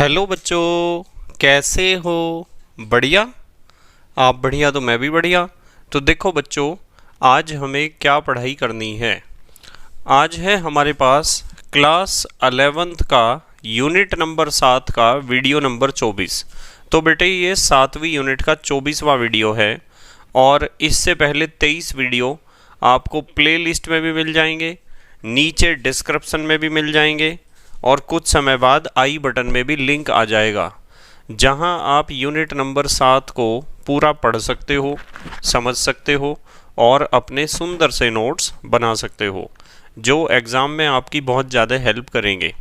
Hello बच्चों, कैसे हो? बढ़िया। आप बढ़िया तो मैं भी बढ़िया। तो देखो बच्चों, आज हमें क्या पढ़ाई करनी है। आज है हमारे पास क्लास 11th का यूनिट नंबर 7 का वीडियो नंबर 24। तो बेटे ये 7वीं यूनिट का 24वां वीडियो है और इससे पहले 23 वीडियो आपको प्लेलिस्ट में भी मिल जाएंगे, नीचे डिस्क्रिप्शन में भी मिल जाएंगे और कुछ समय बाद आई बटन में भी लिंक आ जाएगा, जहां आप यूनिट नंबर 7 को पूरा पढ़ सकते हो, समझ सकते हो और अपने सुंदर से नोट्स बना सकते हो, जो एग्ज़ाम में आपकी बहुत ज़्यादा हेल्प करेंगे।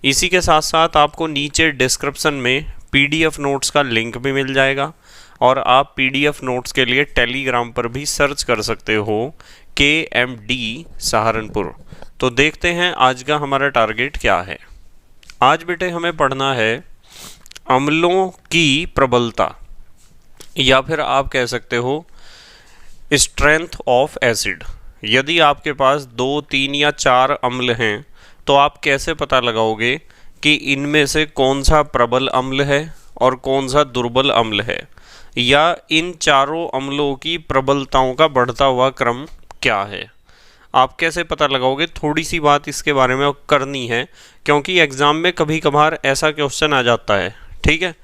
इसी के साथ साथ आपको नीचे डिस्क्रिप्शन में PDF नोट्स का लिंक भी मिल जाएगा और आप PDF नोट्स के लिए टेलीग्राम पर भी सर्च कर सकते हो KMD सहारनपुर। तो देखते हैं आज का हमारा टारगेट क्या है। आज बेटे हमें पढ़ना है अम्लों की प्रबलता, या फिर आप कह सकते हो स्ट्रेंथ ऑफ एसिड। यदि आपके पास 2, 3 या 4 अम्ल हैं तो आप कैसे पता लगाओगे कि इनमें से कौन सा प्रबल अम्ल है और कौन सा दुर्बल अम्ल है, या इन चारों अम्लों की प्रबलताओं का बढ़ता हुआ क्रम क्या है। आप कैसे पता लगाओगे, थोड़ी सी बात इसके बारे में करनी है, क्योंकि एग्ज़ाम में कभी कभार ऐसा क्वेश्चन आ जाता है। ठीक है,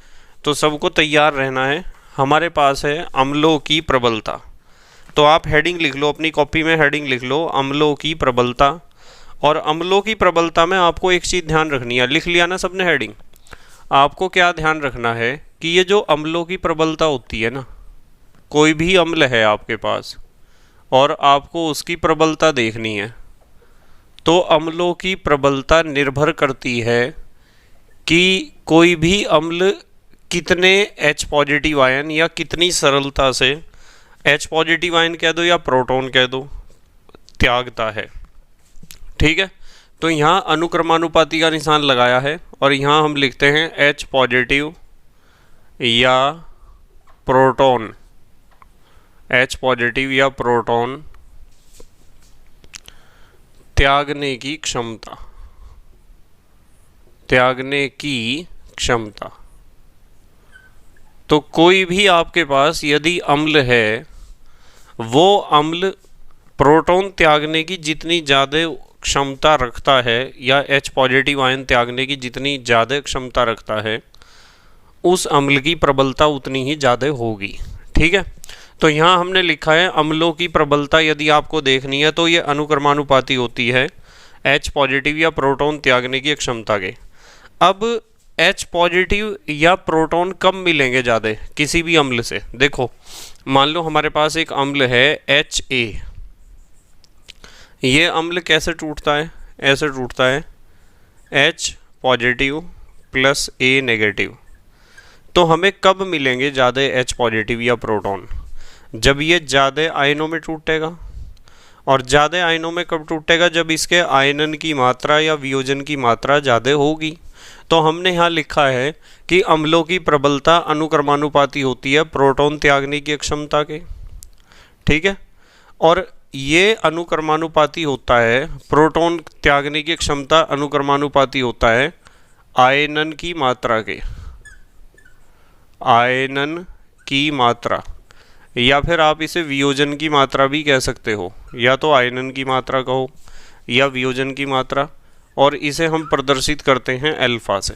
तो सबको तैयार रहना है। हमारे पास है अम्लों की प्रबलता। तो आप हेडिंग लिख लो, अपनी कॉपी में हेडिंग लिख लो अम्लों की प्रबलता। और अम्लों की प्रबलता में आपको एक चीज़ ध्यान रखनी है। लिख लिया ना सबने हेडिंग? आपको क्या ध्यान रखना है कि ये जो अम्लों की प्रबलता होती है ना, कोई भी अम्ल है आपके पास और आपको उसकी प्रबलता देखनी है, तो अम्लों की प्रबलता निर्भर करती है कि कोई भी अम्ल कितने H पॉजिटिव आयन या कितनी सरलता से, H पॉजिटिव आयन कह दो या प्रोटॉन कह दो, त्यागता है। ठीक है, तो यहाँ अनुक्रमानुपाती का निशान लगाया है और यहाँ हम लिखते हैं H पॉजिटिव या प्रोटॉन, H पॉजिटिव या प्रोटॉन त्यागने की क्षमता, त्यागने की क्षमता। तो कोई भी आपके पास यदि अम्ल है, वो अम्ल प्रोटॉन त्यागने की जितनी ज़्यादा क्षमता रखता है या H पॉजिटिव आयन त्यागने की जितनी ज़्यादा क्षमता रखता है, उस अम्ल की प्रबलता उतनी ही ज़्यादा होगी। ठीक है, तो यहाँ हमने लिखा है अम्लों की प्रबलता यदि आपको देखनी है तो ये अनुक्रमानुपाती होती है H पॉजिटिव या प्रोटॉन त्यागने की क्षमता के। अब H पॉजिटिव या प्रोटॉन कब मिलेंगे ज़्यादा किसी भी अम्ल से? देखो, मान लो हमारे पास एक अम्ल है HA। ये अम्ल कैसे टूटता है? ऐसे टूटता है H positive plus A negative. तो हमें कब मिलेंगे ज़्यादा H पॉजिटिव या प्रोटॉन? जब ये ज़्यादा आयनों में टूटेगा। और ज़्यादा आयनों में कब टूटेगा? जब इसके आयनन की मात्रा या वियोजन की मात्रा ज़्यादा होगी। तो हमने यहाँ लिखा है कि अम्लों की प्रबलता अनुक्रमानुपाती होती है प्रोटॉन त्यागने की क्षमता के। ठीक है, और ये अनुक्रमानुपाती होता है, प्रोटॉन त्यागने की क्षमता अनुक्रमानुपाती होता है आयनन की मात्रा के, आयनन की मात्रा, या फिर आप इसे वियोजन की मात्रा भी कह सकते हो। या तो आयनन की मात्रा कहो या वियोजन की मात्रा, और इसे हम प्रदर्शित करते हैं अल्फा से।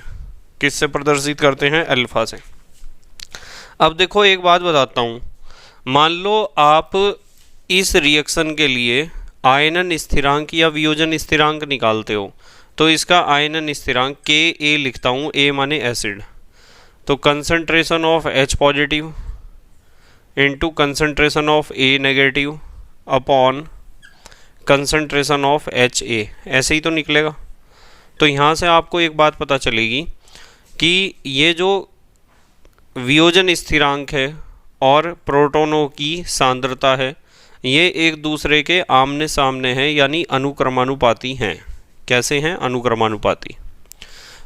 किससे प्रदर्शित करते हैं? अल्फा से। अब देखो एक बात बताता हूँ, मान लो आप इस रिएक्शन के लिए आयनन स्थिरांक या वियोजन स्थिरांक निकालते हो, तो इसका आयनन स्थिरांक Ka लिखता हूँ, A माने एसिड। तो concentration of H positive into concentration of A negative upon concentration of HA, ऐसे ही तो निकलेगा। तो यहाँ से आपको एक बात पता चलेगी कि ये जो वियोजन स्थिरांक है और प्रोटॉनों की सांद्रता है, ये एक दूसरे के आमने सामने हैं, यानी अनुक्रमानुपाती हैं। कैसे हैं? अनुक्रमानुपाती।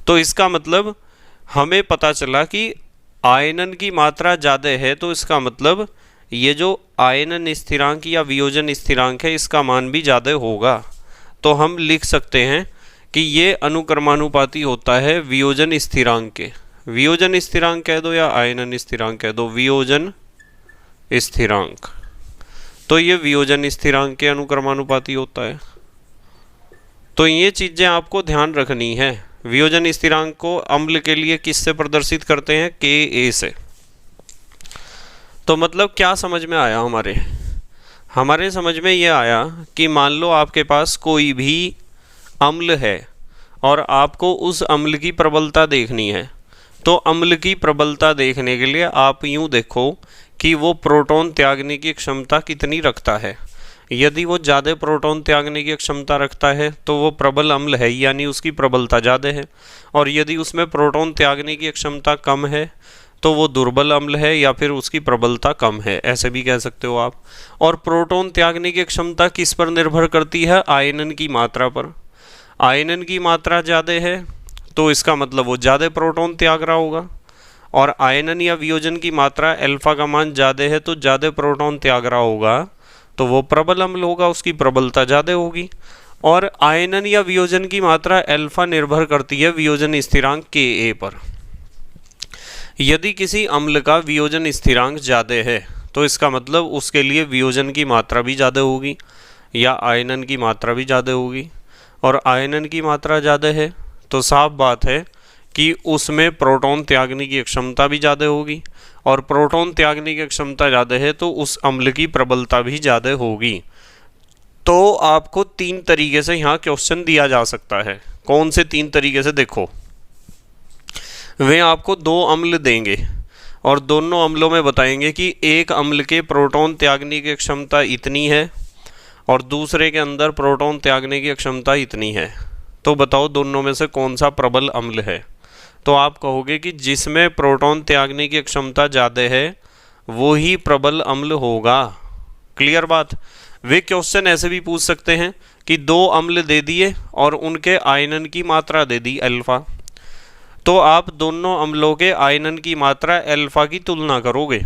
तो इसका मतलब हमें पता चला कि आयनन की मात्रा ज़्यादा है, तो इसका मतलब ये जो आयनन स्थिरांक या वियोजन स्थिरांक है, इसका मान भी ज़्यादा होगा। तो हम लिख सकते हैं कि ये अनुक्रमानुपाती होता है वियोजन स्थिरांक के। वियोजन स्थिरांक कह दो या आयनन स्थिरांक कह दो, वियोजन स्थिरांक। तो ये वियोजन स्थिरांक के अनुक्रमानुपाती होता है। तो ये चीजें आपको ध्यान रखनी है। वियोजन स्थिरांक को अम्ल के लिए किससे प्रदर्शित करते हैं? Ka से। तो मतलब क्या समझ में आया? हमारे समझ में ये आया कि मान लो आपके पास कोई भी अम्ल है और आपको उस अम्ल की प्रबलता देखनी है। तो अम्ल की प्रबलता देखने के लिए आप यूं देखो कि वो प्रोटॉन त्यागने की क्षमता कितनी रखता है। यदि वो ज़्यादा प्रोटॉन त्यागने की क्षमता रखता है तो वो प्रबल अम्ल है, यानी उसकी प्रबलता ज़्यादा है। और यदि उसमें प्रोटॉन त्यागने की क्षमता कम है तो वो दुर्बल अम्ल है या फिर उसकी प्रबलता कम है, ऐसे भी कह सकते हो आप। और प्रोटॉन त्यागने की क्षमता किस पर निर्भर करती है? आयनन की मात्रा पर। आयनन की मात्रा ज़्यादा है तो इसका मतलब वो ज़्यादा प्रोटॉन त्याग रहा होगा। और आयनन या वियोजन की मात्रा अल्फा का मान ज़्यादा है तो ज़्यादा प्रोटॉन त्याग रहा होगा, तो वो प्रबल अम्ल होगा, उसकी प्रबलता ज़्यादा होगी। और आयनन या वियोजन की मात्रा अल्फा निर्भर करती है वियोजन स्थिरांक Ka पर। यदि किसी अम्ल का वियोजन स्थिरांक ज़्यादा है तो इसका मतलब उसके लिए वियोजन की मात्रा भी ज़्यादा होगी या आयनन की मात्रा भी ज़्यादा होगी। और आयनन की मात्रा ज़्यादा है तो साफ बात है कि उसमें प्रोटॉन त्यागने की क्षमता भी ज़्यादा होगी। और प्रोटॉन त्यागने की क्षमता ज़्यादा है तो उस अम्ल की प्रबलता भी ज़्यादा होगी। तो आपको 3 तरीके से यहाँ क्वेश्चन दिया जा सकता है। कौन से 3 तरीके से? देखो, वे आपको 2 अम्ल देंगे और दोनों अम्लों में बताएंगे कि एक अम्ल के प्रोटॉन त्यागने की क्षमता इतनी है और दूसरे के अंदर प्रोटॉन त्यागने की क्षमता इतनी है। तो बताओ दोनों में से कौन सा प्रबल अम्ल है? तो आप कहोगे कि जिसमें प्रोटॉन त्यागने की क्षमता ज़्यादा है वो ही प्रबल अम्ल होगा। क्लियर बात? वे क्वेश्चन ऐसे भी पूछ सकते हैं कि 2 अम्ल दे दिए और उनके आयनन की मात्रा दे दी अल्फा, तो आप दोनों अम्लों के आयनन की मात्रा अल्फा की तुलना करोगे।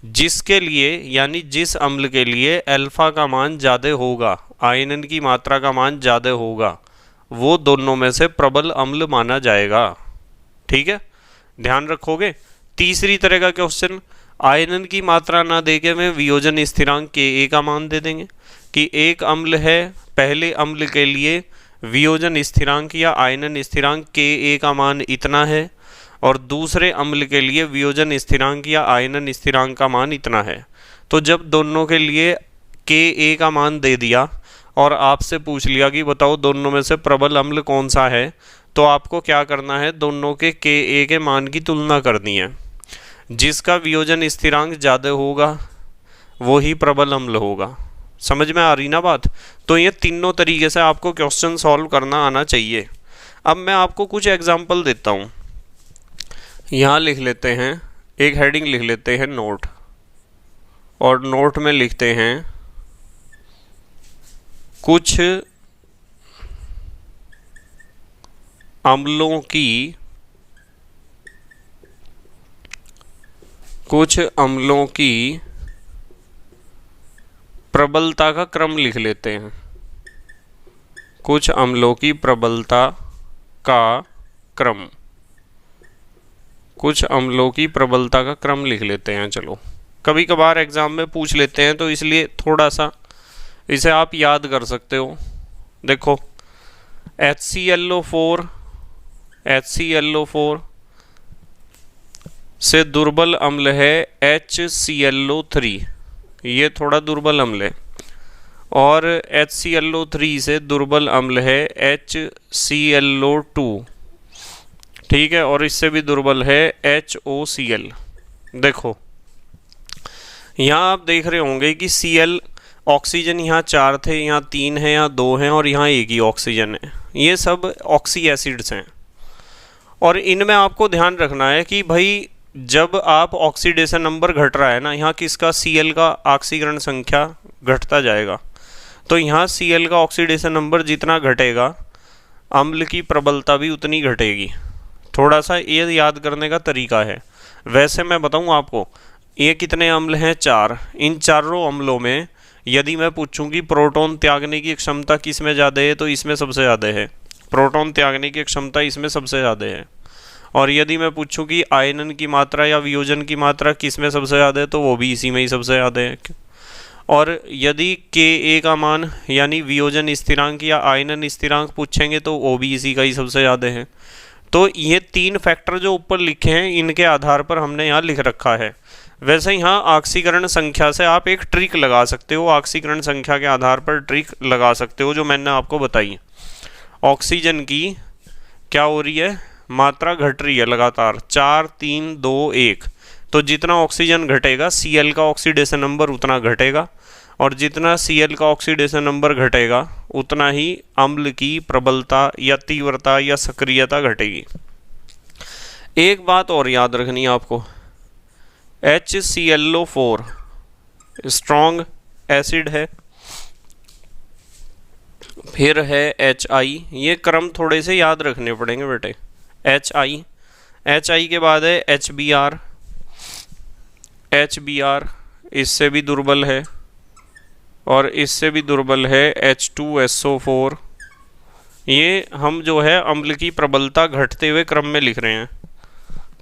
जिसके लिए, यानी जिस अम्ल के लिए अल्फा का मान ज़्यादा होगा, आयनन की मात्रा का मान ज़्यादा होगा, वो दोनों में से प्रबल अम्ल माना जाएगा। ठीक है, ध्यान रखोगे। तीसरी तरह का क्वेश्चन, आयनन की मात्रा ना देके में वियोजन स्थिरांक Ka का मान दे देंगे कि एक अम्ल है, पहले अम्ल के लिए वियोजन स्थिरांक या आयनन स्थिरांक Ka का मान इतना है और दूसरे अम्ल के लिए वियोजन स्थिरांक या आयनन स्थिरांक का मान इतना है। तो जब दोनों के लिए Ka का मान दे दिया और आपसे पूछ लिया कि बताओ दोनों में से प्रबल अम्ल कौन सा है, तो आपको क्या करना है? दोनों के Ka के मान की तुलना करनी है। जिसका वियोजन स्थिरांक ज़्यादा होगा वो ही प्रबल अम्ल होगा। समझ में आ रही ना बात? तो ये तीनों तरीके से आपको क्वेश्चन सॉल्व करना आना चाहिए। अब मैं आपको कुछ एग्जाम्पल देता हूँ। यहाँ लिख लेते हैं, एक हेडिंग लिख लेते हैं नोट, और नोट में लिखते हैं कुछ अम्लों की प्रबलता का क्रम लिख लेते हैं। कुछ अम्लों की प्रबलता का क्रम, कुछ अम्लों की प्रबलता का क्रम लिख लेते हैं। चलो, कभी कभार एग्जाम में पूछ लेते हैं तो इसलिए थोड़ा सा इसे आप याद कर सकते हो। देखो, HClO4 से दुर्बल अम्ल है HClO3, ये थोड़ा दुर्बल अम्ल है। और HClO3 से दुर्बल अम्ल है HClO2, ठीक है, और इससे भी दुर्बल है HOCl। देखो, यहाँ आप देख रहे होंगे कि Cl ऑक्सीजन यहाँ 4 थे, यहाँ 3 है, यहाँ 2 हैं और यहाँ एक ही ऑक्सीजन है। ये सब ऑक्सी एसिड्स हैं। और इनमें आपको ध्यान रखना है कि भाई जब आप ऑक्सीडेशन नंबर घट रहा है ना, यहाँ किसका? Cl का ऑक्सीकरण संख्या घटता जाएगा। तो यहाँ Cl का ऑक्सीडेशन नंबर जितना घटेगा अम्ल की प्रबलता भी उतनी घटेगी। थोड़ा सा ये याद करने का तरीका है। वैसे मैं बताऊँ आपको, ये कितने अम्ल हैं? 4। इन चारों अम्लों में यदि मैं पूछूं कि प्रोटॉन त्यागने की क्षमता किस में ज़्यादा है, तो इसमें सबसे ज़्यादा है। प्रोटॉन त्यागने की क्षमता इसमें सबसे ज़्यादा है। और यदि मैं पूछूं कि आयनन की मात्रा या वियोजन की मात्रा किस में सबसे ज़्यादा है, तो वो भी इसी में ही सबसे ज़्यादा है। और यदि Ka का मान यानी वियोजन स्थिरांक या आयनन स्थिरांक पूछेंगे तो वो भी इसी का ही सबसे ज़्यादा है। तो ये 3 फैक्टर जो ऊपर लिखे हैं इनके आधार पर हमने यहाँ लिख रखा है। वैसे यहाँ ऑक्सीकरण संख्या से आप एक ट्रिक लगा सकते हो, ऑक्सीकरण संख्या के आधार पर ट्रिक लगा सकते हो जो मैंने आपको बताई है। ऑक्सीजन की क्या हो रही है, मात्रा घट रही है लगातार, 4 3 2 1। तो जितना ऑक्सीजन घटेगा Cl का ऑक्सीडेशन नंबर उतना घटेगा, और जितना Cl का ऑक्सीडेशन नंबर घटेगा उतना ही अम्ल की प्रबलता या तीव्रता या सक्रियता घटेगी। एक बात और याद रखनी है आपको, HClO4 स्ट्रॉन्ग एसिड है, फिर है HI, ये क्रम थोड़े से याद रखने पड़ेंगे बेटे। HI के बाद है HBr इससे भी दुर्बल है, और इससे भी दुर्बल है H2SO4। ये हम जो है अम्ल की प्रबलता घटते हुए क्रम में लिख रहे हैं।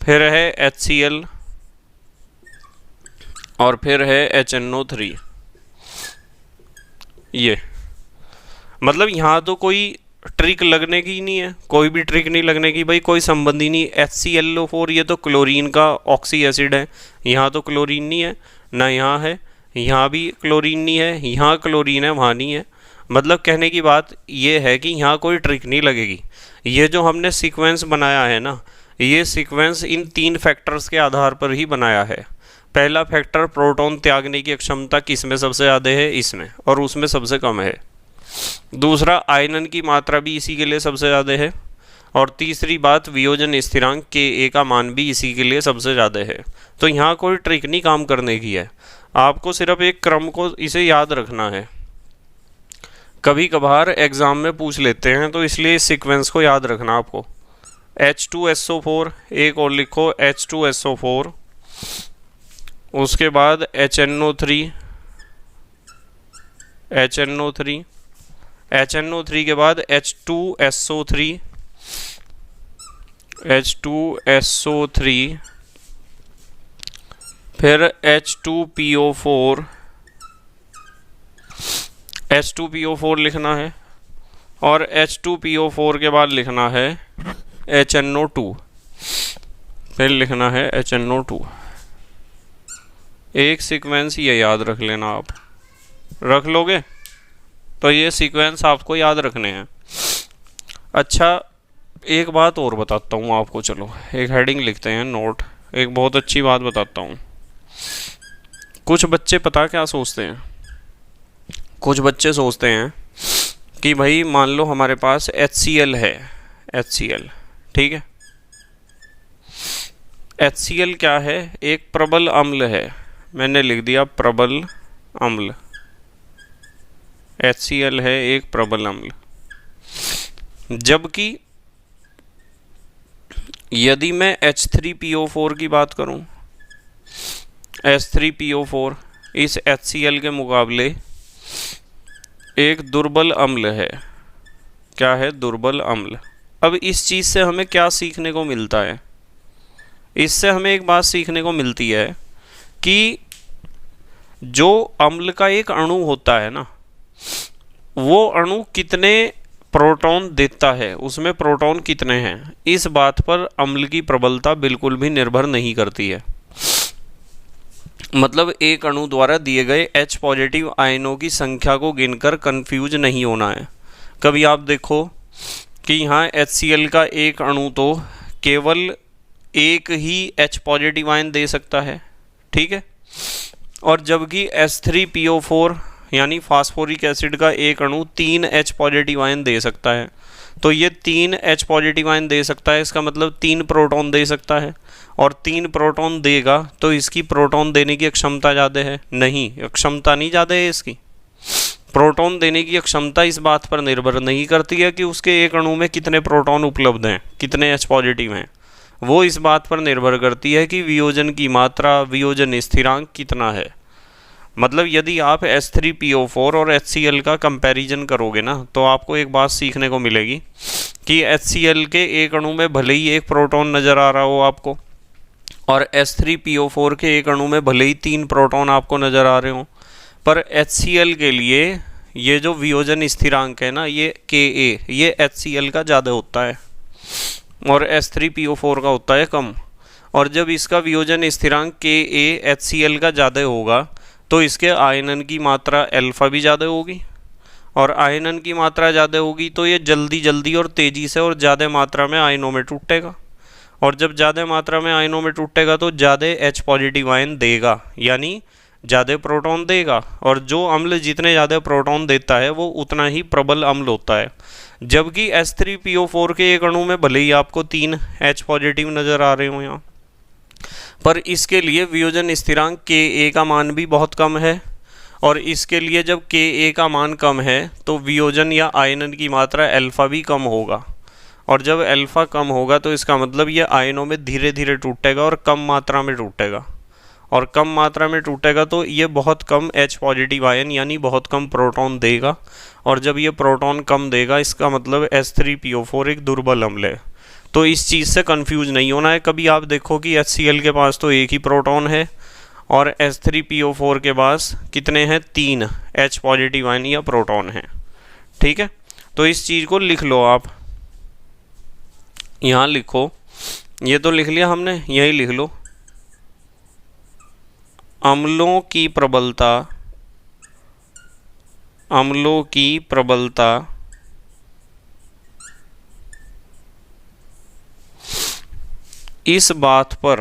फिर है HCl और फिर है HNO3। ये मतलब यहाँ तो कोई ट्रिक लगने की नहीं है, कोई भी ट्रिक नहीं लगने की भाई, कोई संबंध ही नहीं। HClO4 ये तो क्लोरीन का ऑक्सी एसिड है, यहाँ तो क्लोरीन नहीं है, ना यहाँ है, यहाँ भी क्लोरीन नहीं है, यहाँ क्लोरीन है वहाँ नहीं है। मतलब कहने की बात ये है कि यहाँ कोई ट्रिक नहीं लगेगी। ये जो हमने सीक्वेंस बनाया है ना, ये सीक्वेंस इन 3 फैक्टर्स के आधार पर ही बनाया है। पहला फैक्टर प्रोटॉन त्यागने की क्षमता किस में सबसे ज़्यादा है, इसमें, और उसमें सबसे कम है। दूसरा, आयनन की मात्रा भी इसी के लिए सबसे ज़्यादा है। और तीसरी बात, वियोजन स्थिरांक Ka का मान भी इसी के लिए सबसे ज़्यादा है। तो यहाँ कोई ट्रिक नहीं काम करने की है, आपको सिर्फ एक क्रम को इसे याद रखना है। कभी कभार एग्ज़ाम में पूछ लेते हैं तो इसलिए इस सीक्वेंस को याद रखना आपको। H2SO4, एक और लिखो H2SO4, उसके बाद HNO3 के बाद H2SO3 फिर H2PO4 लिखना है, और H2PO4 के बाद लिखना है HNO2, फिर लिखना है HNO2। एक सीक्वेंस ये याद रख लेना, आप रख लोगे तो ये सीक्वेंस आपको याद रखने हैं। अच्छा, एक बात और बताता हूँ आपको, चलो एक हेडिंग लिखते हैं, नोट। एक बहुत अच्छी बात बताता हूँ। कुछ बच्चे पता क्या सोचते हैं, कुछ बच्चे सोचते हैं कि भाई मान लो हमारे पास HCl है, HCl, ठीक है। HCl क्या है, एक प्रबल अम्ल है, मैंने लिख दिया प्रबल अम्ल। HCl है एक प्रबल अम्ल। जबकि यदि मैं H3PO4 की बात करूं, H3PO4 इस HCl के मुकाबले एक दुर्बल अम्ल है। क्या है, दुर्बल अम्ल। अब इस चीज़ से हमें क्या सीखने को मिलता है, इससे हमें एक बात सीखने को मिलती है कि जो अम्ल का एक अणु होता है ना, वो अणु कितने प्रोटॉन देता है, उसमें प्रोटॉन कितने हैं, इस बात पर अम्ल की प्रबलता बिल्कुल भी निर्भर नहीं करती है। मतलब एक अणु द्वारा दिए गए H पॉजिटिव आयनों की संख्या को गिनकर कंफ्यूज नहीं होना है। कभी आप देखो कि यहाँ HCl का एक अणु तो केवल एक ही H पॉजिटिव आयन दे सकता है, ठीक है, और जबकि H3PO4 यानी फास्फोरिक एसिड का एक अणु 3 H पॉजिटिव आयन दे सकता है। तो ये 3 H पॉजिटिव आयन दे सकता है, इसका मतलब 3 प्रोटॉन दे सकता है, और 3 प्रोटॉन देगा तो इसकी प्रोटॉन देने की क्षमता ज़्यादा है? नहीं, क्षमता नहीं ज़्यादा है इसकी। प्रोटॉन देने की क्षमता इस बात पर निर्भर नहीं करती है कि उसके एक अणु में कितने प्रोटॉन उपलब्ध हैं, कितने H पॉजिटिव हैं। वो इस बात पर निर्भर करती है कि वियोजन की मात्रा, वियोजन स्थिरांक कितना है। मतलब यदि आप H3PO4 और HCl का कंपैरिजन करोगे ना, तो आपको एक बात सीखने को मिलेगी कि HCl के एक अणु में भले ही एक प्रोटॉन नज़र आ रहा हो आपको, और H3PO4 के एक अणु में भले ही 3 प्रोटॉन आपको नज़र आ रहे हो, पर HCl के लिए ये जो वियोजन स्थिरांक है ना, ये Ka, ये HCl का ज़्यादा होता है और H3PO4 का होता है कम। और जब इसका वियोजन स्थिरांक Ka HCl का ज़्यादा होगा तो इसके आयनन की मात्रा अल्फा भी ज़्यादा होगी, और आयनन की मात्रा ज़्यादा होगी तो ये जल्दी जल्दी और तेज़ी से और ज़्यादा मात्रा में आयनों में टूटेगा, और जब ज़्यादा मात्रा में आयनों में टूटेगा तो ज़्यादा H पॉजिटिव आयन देगा, यानी ज़्यादा प्रोटॉन देगा। और जो अम्ल जितने ज़्यादा प्रोटॉन देता है वो उतना ही प्रबल अम्ल होता है। जबकि H3PO4 के एक अणु में भले ही आपको 3 H पॉजिटिव नज़र आ रहे हो यहाँ, पर इसके लिए वियोजन स्थिरांक Ka का मान भी बहुत कम है, और इसके लिए जब Ka का मान कम है तो वियोजन या आयनन की मात्रा अल्फा भी कम होगा, और जब अल्फा कम होगा तो इसका मतलब ये आयनों में धीरे धीरे टूटेगा और कम मात्रा में टूटेगा, और कम मात्रा में टूटेगा तो ये बहुत कम H पॉजिटिव आयन यानी बहुत कम प्रोटॉन देगा, और जब ये प्रोटॉन कम देगा इसका मतलब H3PO4 एक दुर्बल अम्ल है। तो इस चीज़ से कंफ्यूज नहीं होना है। कभी आप देखो कि HCl के पास तो एक ही प्रोटॉन है और H3PO4 के पास कितने हैं, 3 H पॉजिटिव आयन या प्रोटॉन हैं। ठीक है, तो इस चीज़ को लिख लो आप, यहाँ लिखो, ये तो लिख लिया हमने, यही लिख लो, अम्लों की प्रबलता इस बात पर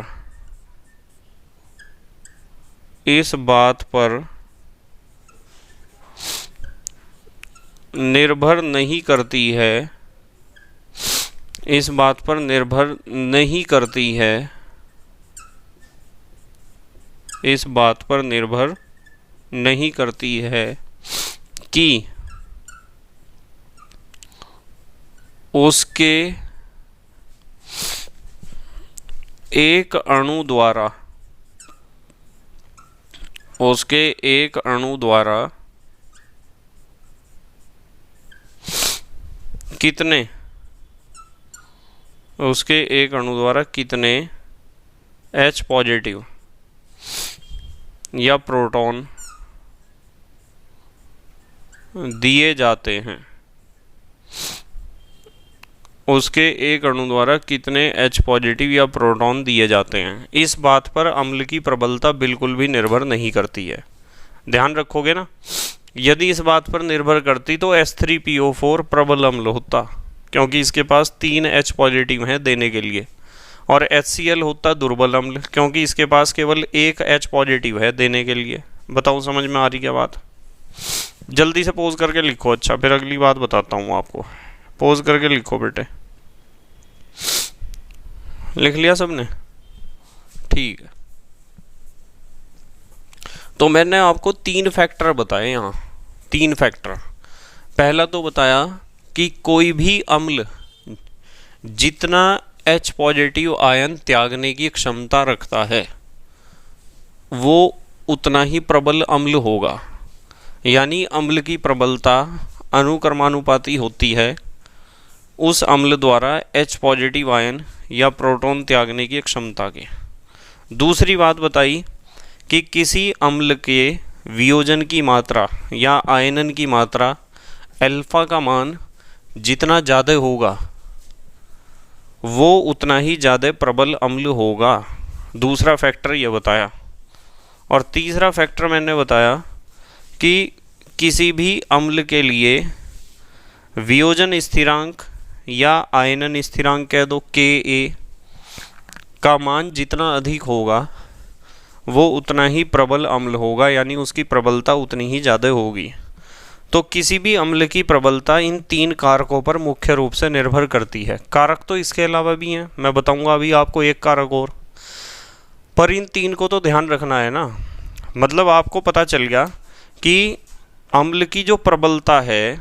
निर्भर नहीं करती है, कि उसके एक अणु द्वारा कितने H पॉजिटिव या प्रोटॉन दिए जाते हैं, उसके एक अणु द्वारा कितने H पॉजिटिव या प्रोटॉन दिए जाते हैं, इस बात पर अम्ल की प्रबलता बिल्कुल भी निर्भर नहीं करती है। ध्यान रखोगे ना, यदि इस बात पर निर्भर करती तो H3PO4 प्रबल अम्ल होता, क्योंकि इसके पास 3 H पॉजिटिव हैं देने के लिए, और HCl होता दुर्बल अम्ल, क्योंकि इसके पास केवल एक H पॉजिटिव है देने के लिए। बताओ समझ में आ रही क्या बात? जल्दी से पोज करके लिखो। अच्छा, फिर अगली बात बताता हूँ आपको। पोज करके लिखो बेटे। लिख लिया सबने? ठीक है, तो मैंने आपको 3 फैक्टर बताए यहाँ, 3 फैक्टर। पहला तो बताया कि कोई भी अम्ल जितना H पॉजिटिव आयन त्यागने की क्षमता रखता है वो उतना ही प्रबल अम्ल होगा, यानी अम्ल की प्रबलता अनुक्रमानुपाती होती है उस अम्ल द्वारा H पॉजिटिव आयन या प्रोटॉन त्यागने की क्षमता के। दूसरी बात बताई कि किसी अम्ल के वियोजन की मात्रा या आयनन की मात्रा अल्फा का मान जितना ज़्यादा होगा वो उतना ही ज़्यादा प्रबल अम्ल होगा। दूसरा फैक्टर ये बताया। और तीसरा फैक्टर मैंने बताया कि किसी भी अम्ल के लिए वियोजन स्थिरांक या आयनन स्थिरांक कह दो Ka का मान जितना अधिक होगा वो उतना ही प्रबल अम्ल होगा, यानी उसकी प्रबलता उतनी ही ज़्यादा होगी। तो किसी भी अम्ल की प्रबलता इन 3 कारकों पर मुख्य रूप से निर्भर करती है। कारक तो इसके अलावा भी हैं, मैं बताऊंगा अभी आपको एक कारक और, पर इन 3 को तो ध्यान रखना है ना। मतलब आपको पता चल गया कि अम्ल की जो प्रबलता है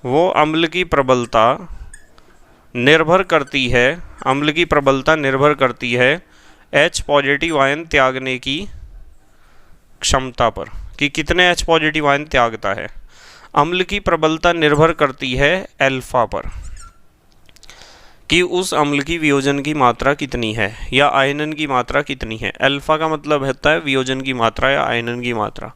वो अम्ल की प्रबलता निर्भर करती है H पॉजिटिव आयन त्यागने की क्षमता पर, कि कितने H पॉजिटिव आयन त्यागता है। अम्ल की प्रबलता निर्भर करती है अल्फा पर, कि उस अम्ल की वियोजन की मात्रा कितनी है या आयनन की मात्रा कितनी है। अल्फा का मतलब होता है वियोजन की मात्रा या आयनन की मात्रा,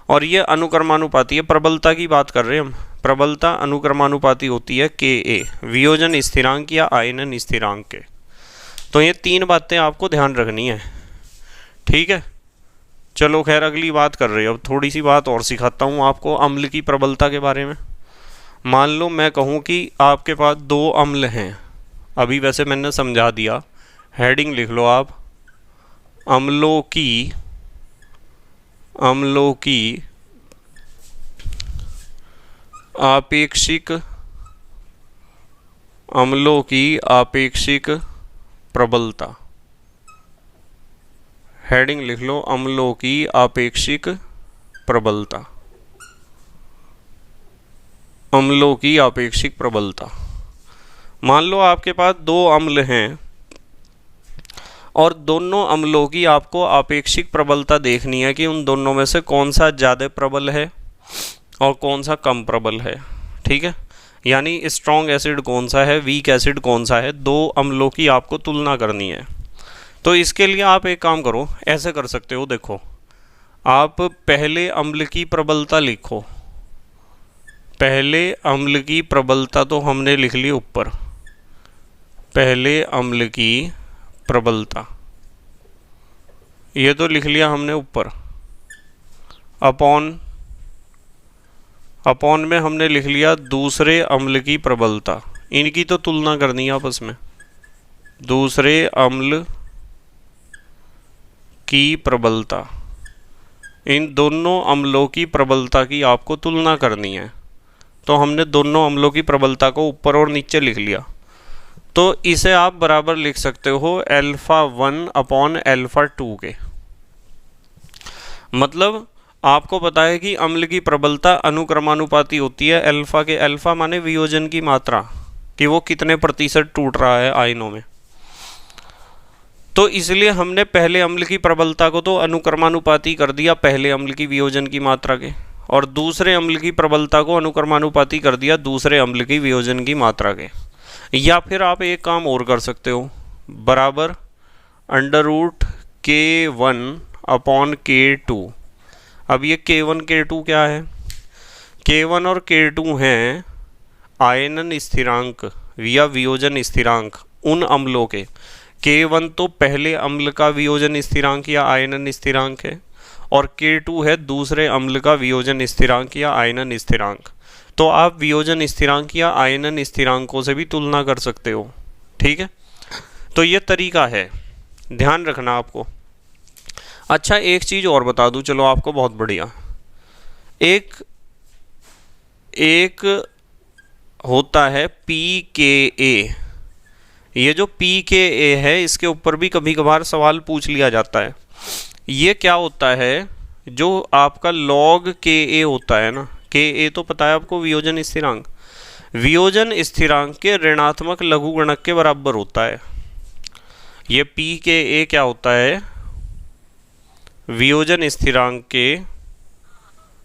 और ये अनुक्रमानुपाती है। प्रबलता की बात कर रहे हैं हम। प्रबलता अनुक्रमानुपाती होती है के ए, वियोजन स्थिरांक या आयनन स्थिरांक के। तो ये तीन बातें आपको ध्यान रखनी है, ठीक है। चलो खैर अगली बात कर रहे हैं। अब थोड़ी सी बात और सिखाता हूँ आपको अम्ल की प्रबलता के बारे में। मान लो मैं कहूँ कि आपके पास दो अम्ल हैं, अभी वैसे मैंने समझा दिया, हेडिंग लिख लो आप, अम्लों की आपेक्षिक प्रबलता। हेडिंग लिख लो, अम्लों की आपेक्षिक प्रबलता। अम्लों की आपेक्षिक प्रबलता। मान लो आपके पास दो अम्ल हैं और दोनों अम्लों की आपको आपेक्षिक प्रबलता देखनी है कि उन दोनों में से कौन सा ज़्यादा प्रबल है और कौन सा कम प्रबल है, ठीक है। यानी स्ट्रॉन्ग एसिड कौन सा है, वीक एसिड कौन सा है, दो अम्लों की आपको तुलना करनी है। तो इसके लिए आप एक काम करो, ऐसे कर सकते हो, देखो आप पहले अम्ल की प्रबलता लिखो। पहले अम्ल की प्रबलता तो हमने लिख ली ऊपर, पहले अम्ल की प्रबलता ये तो लिख लिया हमने ऊपर। अपॉन में हमने लिख लिया दूसरे अम्ल की प्रबलता। इनकी तो तुलना करनी है आपस में, दूसरे अम्ल की प्रबलता। इन दोनों अम्लों की प्रबलता की आपको तुलना करनी है। तो हमने दोनों अम्लों की प्रबलता को ऊपर और नीचे लिख लिया। तो इसे आप बराबर लिख सकते हो α1 अपॉन α2 के। मतलब आपको पता है कि अम्ल की प्रबलता अनुक्रमानुपाती होती है अल्फा के। अल्फा माने वियोजन की मात्रा, कि वो कितने प्रतिशत टूट रहा है आयनों में। तो इसलिए हमने पहले अम्ल की प्रबलता को तो अनुक्रमानुपाती कर दिया पहले अम्ल की वियोजन की मात्रा के, और दूसरे अम्ल की प्रबलता को अनुक्रमानुपाती कर दिया दूसरे अम्ल की वियोजन की मात्रा के। या फिर आप एक काम और कर सकते हो, बराबर √K1 अपॉन K2। अब ये K1 K2 क्या है? K1 और K2 हैं आयनन स्थिरांक या वियोजन स्थिरांक उन अम्लों के। K1 तो पहले अम्ल का वियोजन स्थिरांक या आयनन स्थिरांक है, और K2 है दूसरे अम्ल का वियोजन स्थिरांक या आयनन स्थिरांक। तो आप वियोजन स्थिरांक या आयनन स्थिरांकों से भी तुलना कर सकते हो, ठीक है। तो ये तरीका है, ध्यान रखना आपको। अच्छा एक चीज़ और बता दूं, चलो आपको, बहुत बढ़िया। एक होता है pKa। ये जो pKa है इसके ऊपर भी कभी कभार सवाल पूछ लिया जाता है। ये क्या होता है? जो आपका log Ka होता है ना, Ka तो पता है आपको, वियोजन स्थिरांक। वियोजन स्थिरांक के ऋणात्मक लघुगणक के बराबर होता है। ये pKa क्या होता है? वियोजन स्थिरांक के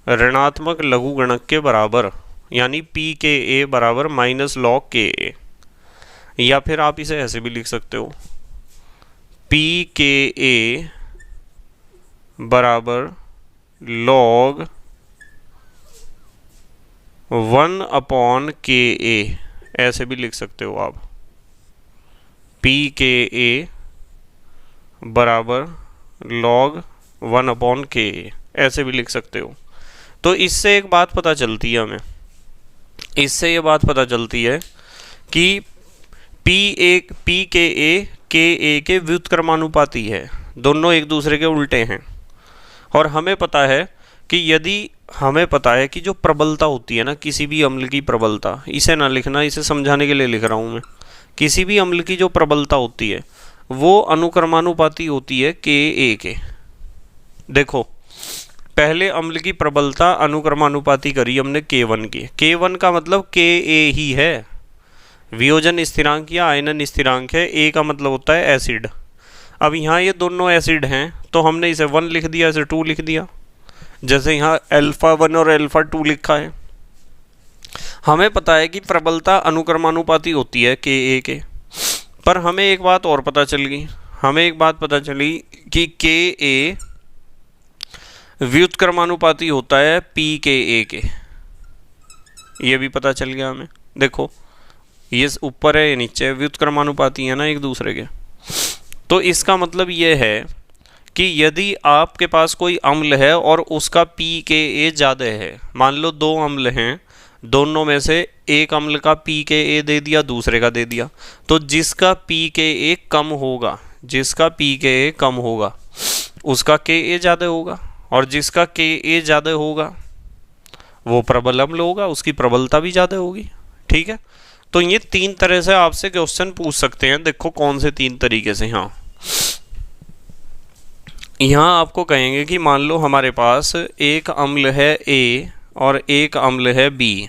ऋणात्मक लघुगणक के बराबर, यानी pKa बराबर -log Ka। या फिर आप इसे ऐसे भी लिख सकते हो, pKa बराबर log 1 अपॉन Ka। ऐसे भी लिख सकते हो आप, pKa बराबर log 1 अपॉन Ka, ऐसे भी लिख सकते हो। तो इससे एक बात पता चलती है हमें, इससे ये बात पता चलती है कि pKa Ka के व्युत्क्रमानुपाती है, दोनों एक दूसरे के उल्टे हैं। और हमें पता है कि यदि हमें पता है कि जो प्रबलता होती है ना, किसी भी अम्ल की प्रबलता, इसे ना लिखना, इसे समझाने के लिए लिख रहा हूँ मैं। किसी भी अम्ल की जो प्रबलता होती है वो अनुक्रमानुपाती होती है Ka के। देखो पहले अम्ल की प्रबलता अनुक्रमानुपाती करी हमने K1 की। K1 का मतलब Ka ही है, वियोजन स्थिरांक या आयनन स्थिरांक है। A का मतलब होता है एसिड। अब यहाँ ये दोनों एसिड हैं तो हमने इसे 1 लिख दिया, इसे 2 लिख दिया। जैसे यहाँ α1 और α2 लिखा है। हमें पता है कि प्रबलता अनुक्रमानुपाती होती है Ka के। पर हमें एक बात और पता चल गई, हमें एक बात पता चली कि Ka व्युत्क्रमानुपाती होता है pKa के, ये भी पता चल गया हमें। देखो ये ऊपर है ये नीचे है, व्युत्क्रमानुपाती है ना एक दूसरे के। तो इसका मतलब ये है कि यदि आपके पास कोई अम्ल है और उसका pKa ज़्यादा है, मान लो दो अम्ल हैं, दोनों में से एक अम्ल का pKa दे दिया, दूसरे का दे दिया, तो जिसका pKa कम होगा, जिसका pKa कम होगा उसका Ka ज़्यादा होगा, और जिसका Ka ज़्यादा होगा वो प्रबल अम्ल होगा, उसकी प्रबलता भी ज़्यादा होगी। ठीक है, तो ये तीन तरह से आपसे क्वेश्चन पूछ सकते हैं। देखो कौन से तीन तरीके से। हाँ, यहाँ आपको कहेंगे कि मान लो हमारे पास एक अम्ल है A और एक अम्ल है B,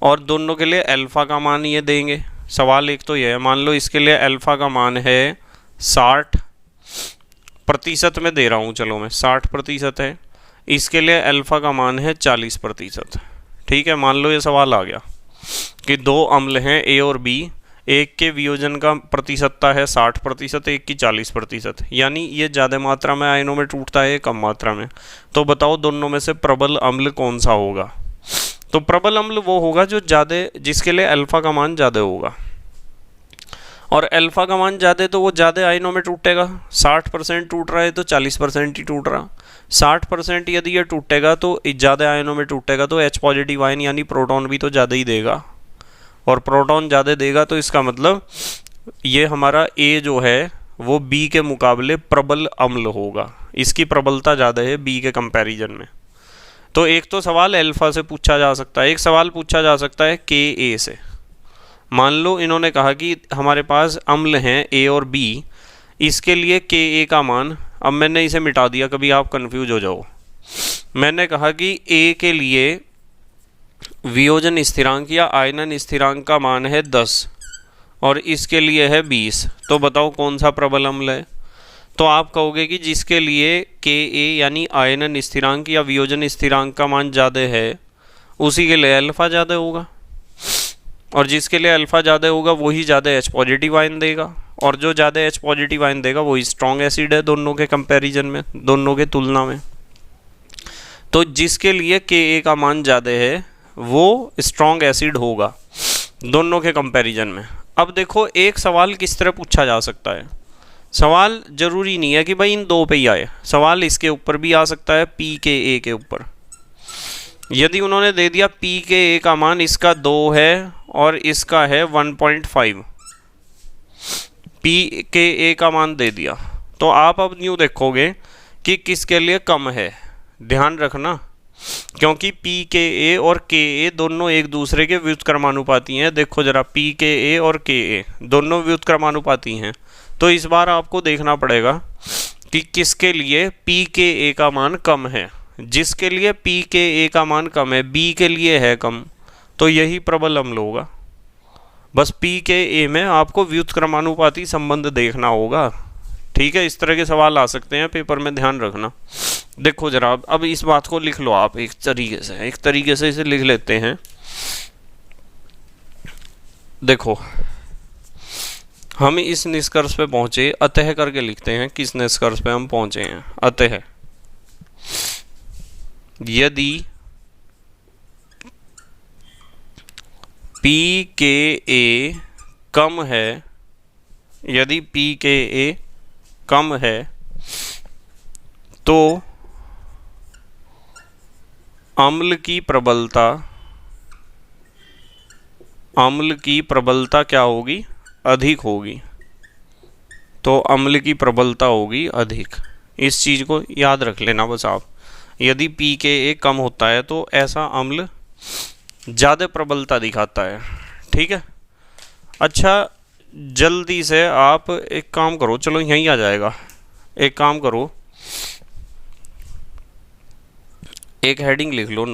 और दोनों के लिए अल्फ़ा का मान ये देंगे। सवाल एक तो ये है, मान लो इसके लिए अल्फ़ा का मान है 60% में दे रहा हूँ, चलो मैं 60% है, इसके लिए अल्फ़ा का मान है 40%। ठीक है, मान लो ये सवाल आ गया कि दो अम्ल हैं A और B, एक के वियोजन का प्रतिशतता है 60%, एक की 40%, यानी ये ज़्यादा मात्रा में आयनों में टूटता है, कम मात्रा में। तो बताओ दोनों में से प्रबल अम्ल कौन सा होगा? तो प्रबल अम्ल वो होगा जो ज़्यादा, जिसके लिए अल्फ़ा का मान ज़्यादा होगा, और अल्फ़ा का मान ज़्यादा तो वो ज़्यादा आयनों में टूटेगा। 60% टूट रहा है तो 40% ही टूट रहा। 60% यदि ये टूटेगा तो ज़्यादा आयनों में टूटेगा, तो H पॉजिटिव आयन यानी प्रोटॉन भी तो ज़्यादा ही देगा, और प्रोटॉन ज़्यादा देगा तो इसका मतलब ये हमारा A जो है वो B के मुकाबले प्रबल अम्ल होगा, इसकी प्रबलता ज़्यादा है B के कंपैरिजन में। तो एक तो सवाल अल्फ़ा से पूछा जा सकता है, एक सवाल पूछा जा सकता है Ka से। मान लो इन्होंने कहा कि हमारे पास अम्ल हैं A और B, इसके लिए Ka का मान, अब मैंने इसे मिटा दिया, कभी आप कंफ्यूज हो जाओ। मैंने कहा कि A के लिए वियोजन स्थिरांक या आयनन स्थिरांक का मान है 10 और इसके लिए है 20, तो बताओ कौन सा प्रबल अम्ल है? तो आप कहोगे कि जिसके लिए Ka यानी आयनन स्थिरांक या वियोजन स्थिरांक का मान ज़्यादा है उसी के लिए अल्फ़ा ज़्यादा होगा, और जिसके लिए अल्फ़ा ज़्यादा होगा वही ज़्यादा H पॉजिटिव आयन देगा, और जो ज़्यादा H पॉजिटिव आयन देगा वही स्ट्रॉन्ग एसिड है दोनों के कंपैरिजन में, दोनों के तुलना में। तो जिसके लिए Ka का मान ज़्यादा है वो स्ट्रॉन्ग एसिड होगा दोनों के कंपैरिजन में। अब देखो एक सवाल किस तरह पूछा जा सकता है, सवाल ज़रूरी नहीं है कि भाई इन दो पे ही आए, सवाल इसके ऊपर भी आ सकता है, pKa के ऊपर। यदि उन्होंने दे दिया pKa का मान इसका 2 है और इसका है 1.5, pKa का मान दे दिया, तो आप अब यूँ देखोगे कि किसके लिए कम है। ध्यान रखना, क्योंकि pKa और Ka दोनों एक दूसरे के व्युत्क्रमानुपाती हैं। देखो जरा, pKa और Ka दोनों व्युत्क्रमानुपाती हैं, तो इस बार आपको देखना पड़ेगा कि किसके लिए pKa का मान कम है। जिसके लिए pKa का मान कम है, B के लिए है कम, तो यही प्रबल अम्ल होगा। बस pKa में आपको व्युत्क्रमानुपाती संबंध देखना होगा। ठीक है, इस तरह के सवाल आ सकते हैं पेपर में, ध्यान रखना। देखो जरा, अब इस बात को लिख लो आप एक तरीके से इसे लिख लेते हैं। देखो हम इस निष्कर्ष पे पहुंचे, अतः करके लिखते हैं किस निष्कर्ष पे हम पहुंचे हैं। अतः यदि pKa कम है, यदि pKa कम है तो अम्ल की प्रबलता क्या होगी? अधिक होगी। तो अम्ल की प्रबलता होगी अधिक। इस चीज़ को याद रख लेना बस आप। यदि pKa कम होता है तो ऐसा अम्ल ज़्यादा प्रबलता दिखाता है। ठीक है, अच्छा जल्दी से आप एक काम करो, चलो यहीं आ जाएगा। एक काम करो, एक हेडिंग लिख लो,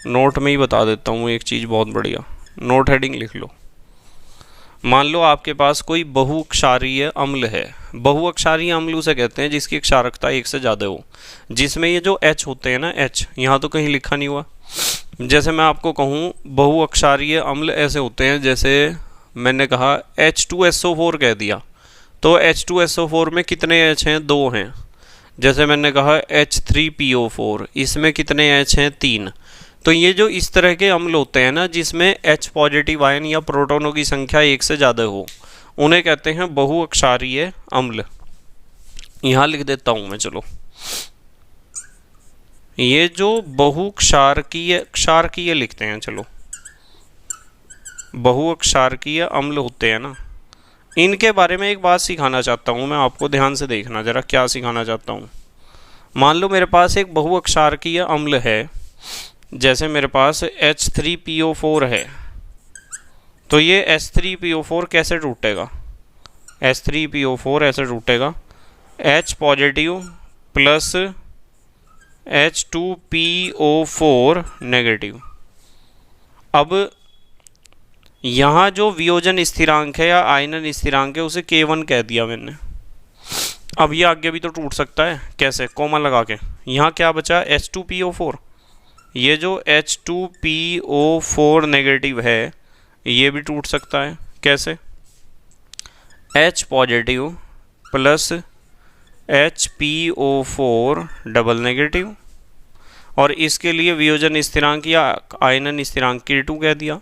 नोट में ही बता देता हूँ एक चीज़ बहुत बढ़िया। नोट हेडिंग लिख लो। मान लो आपके पास कोई बहुअक्षारीय अम्ल है। बहुअक्षारीय अम्ल उसे कहते हैं जिसकी क्षारकता 1 से ज़्यादा हो, जिसमें ये जो H होते हैं ना, H यहाँ तो कहीं लिखा नहीं हुआ। जैसे मैं आपको कहूँ बहुअक्षारीय अम्ल ऐसे होते हैं, जैसे मैंने कहा H2SO4 कह दिया, तो H2SO4 में कितने H हैं? 2 हैं। जैसे मैंने कहा H3PO4, इसमें कितने H हैं? 3। तो ये जो इस तरह के अम्ल होते हैं ना, जिसमें H पॉजिटिव आयन या प्रोटॉनों की संख्या 1 से ज़्यादा हो, उन्हें कहते हैं बहुअक्षारीय अम्ल। यहाँ लिख देता हूँ मैं, चलो। ये जो बहुक्षारकीय, क्षारकीय लिखते हैं, चलो, बहुअक्षारकीय अम्ल होते हैं ना, इनके बारे में एक बात सिखाना चाहता हूँ मैं आपको। ध्यान से देखना जरा, क्या सिखाना चाहता हूँ। मान लो मेरे पास एक बहुअक्षारकीय अम्ल है, जैसे मेरे पास H3PO4 है, तो ये H3PO4 कैसे टूटेगा? H3PO4 ऐसे टूटेगा, H positive plus H2PO4 negative. अब यहाँ जो वियोजन स्थिरांक है या आयनन स्थिरांक है, उसे K1 कह दिया मैंने। अब ये आगे भी तो टूट सकता है, कैसे? कोमा लगा के। यहाँ क्या बचा? H2PO4। ये जो H2PO4 नेगेटिव है, ये भी टूट सकता है, कैसे? H positive plus HPO4 double negative, और इसके लिए वियोजन स्थिरांक या आयनन स्थिरांक K2 कह दिया।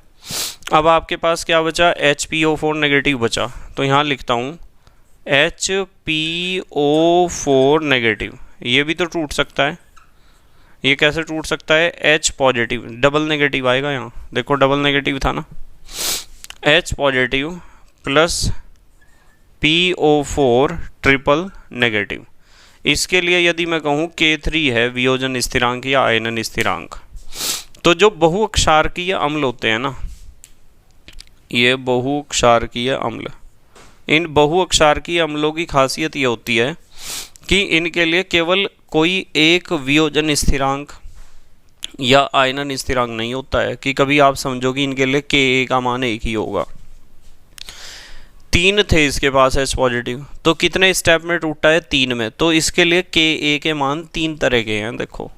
अब आपके पास क्या बचा? HPO4 नेगेटिव बचा, तो यहाँ लिखता हूँ HPO4 नेगेटिव। ये भी तो टूट सकता है। ये कैसे टूट सकता है? H पॉजिटिव, डबल नेगेटिव आएगा यहाँ, देखो डबल नेगेटिव था ना, H positive plus PO4 triple negative. इसके लिए यदि मैं कहूँ K3 है वियोजन स्थिरांक या आयनन स्थिरांक, तो जो बहुअक्षारकीय अम्ल होते हैं ना, ये बहुअक्षारकीय अम्ल, इन बहुअक्षारकीय अम्लों की खासियत ये होती है कि इनके लिए केवल कोई एक वियोजन स्थिरांक या आयनन स्थिरांक नहीं होता है कि कभी आप समझो कि इनके लिए Ka का मान एक ही होगा। 3 थे इसके पास H पॉजिटिव, तो कितने स्टेप में टूटा है? 3 में। तो इसके लिए Ka के मान 3 तरह के हैं। देखो,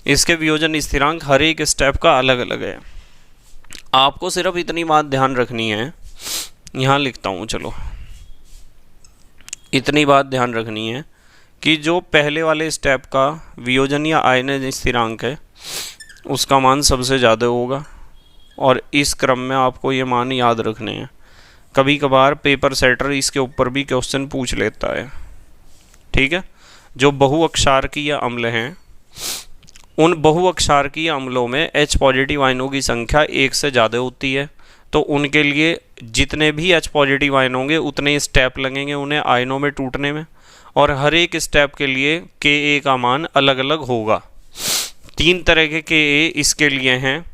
इसके वियोजन स्थिरांक हर एक स्टेप का अलग अलग है। आपको सिर्फ इतनी बात ध्यान रखनी है, यहाँ लिखता हूँ, चलो, इतनी बात ध्यान रखनी है कि जो पहले वाले स्टेप का वियोजन या आयनन स्थिरांक है, उसका मान सबसे ज़्यादा होगा, और इस क्रम में आपको ये मान याद रखने हैं। कभी कभार पेपर सेटर इसके ऊपर भी क्वेश्चन पूछ लेता है, ठीक है। जो बहुअक्षारकीय अम्ल हैं, उन बहुअक्षारकीय अम्लों में H पॉजिटिव आयनों की संख्या 1 से ज़्यादा होती है, तो उनके लिए जितने भी H पॉजिटिव आयन होंगे उतने स्टेप लगेंगे उन्हें आयनों में टूटने में, और हर एक स्टेप के लिए Ka का मान अलग अलग होगा। 3 तरह के Ka इसके लिए हैं।